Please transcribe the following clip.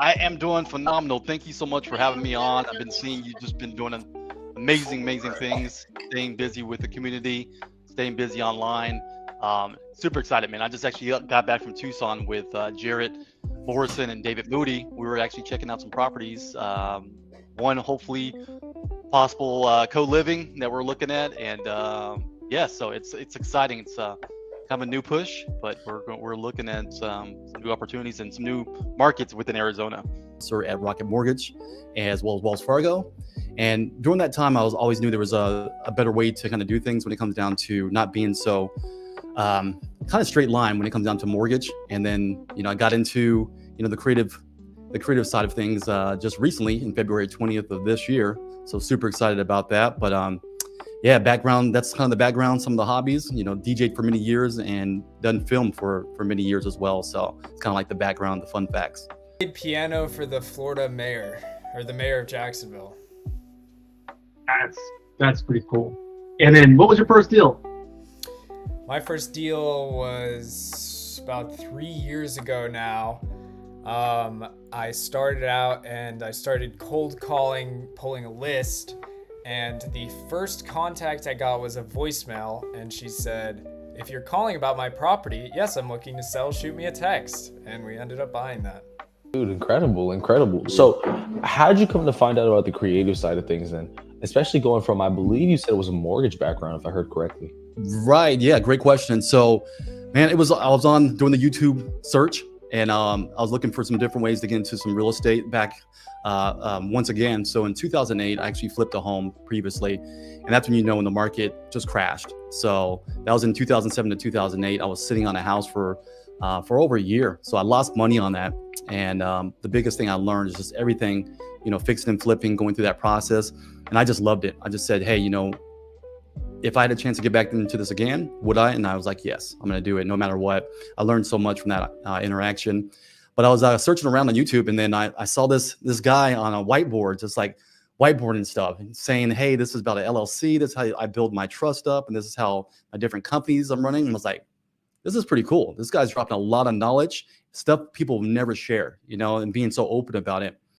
I am doing phenomenal. Thank you so much for having me on. I've been seeing you just been doing amazing things, staying busy with the community, staying busy online. Super excited, man. I just actually got back from Tucson with Jarrett Morrison and David Moody. We were actually checking out some properties. One hopefully possible co-living that we're looking at, and yeah, so it's exciting. It's kind of a new push, but we're looking at some new opportunities and some new markets within Arizona. Sir at Rocket Mortgage, as well as Wells Fargo. And during that time, I always knew there was a better way to kind of do things when it comes down to not being so kind of straight line when it comes down to mortgage. And then, I got into, the creative side of things just recently in February 20th of this year. So super excited about that. But yeah, background, that's kind of the background, some of the hobbies, DJ'd for many years and done film for many years as well. So it's kind of like the background, the fun facts. Played piano for the Florida mayor, or the mayor of Jacksonville. That's pretty cool. And then what was your first deal? My first deal was about 3 years ago now. I started out and I started cold calling, pulling a list, and the first contact I got was a voicemail, and she said, "If you're calling about my property, yes, I'm looking to sell, shoot me a text." And we ended up buying that. Dude, incredible. So how did you come to find out about the creative side of things then? Especially going from, I believe you said it was a mortgage background, if I heard correctly. Right. Yeah. Great question. So, man, I was on doing the YouTube search, and I was looking for some different ways to get into some real estate back once again. So in 2008, I actually flipped a home previously, and that's when when the market just crashed. So that was in 2007 to 2008. I was sitting on a house for over a year. So I lost money on that. And the biggest thing I learned is just everything, fixing and flipping, going through that process. And I just loved it. I just said, hey, if I had a chance to get back into this again, would I? And I was like, yes, I'm going to do it no matter what. I learned so much from that interaction. But I was searching around on YouTube, and then I saw this guy on a whiteboard, just like whiteboarding stuff, and saying, hey, this is about an LLC. This is how I build my trust up. And this is how my different companies I'm running. And I was like, this is pretty cool. This guy's dropping a lot of knowledge, stuff people never share, and being so open about it.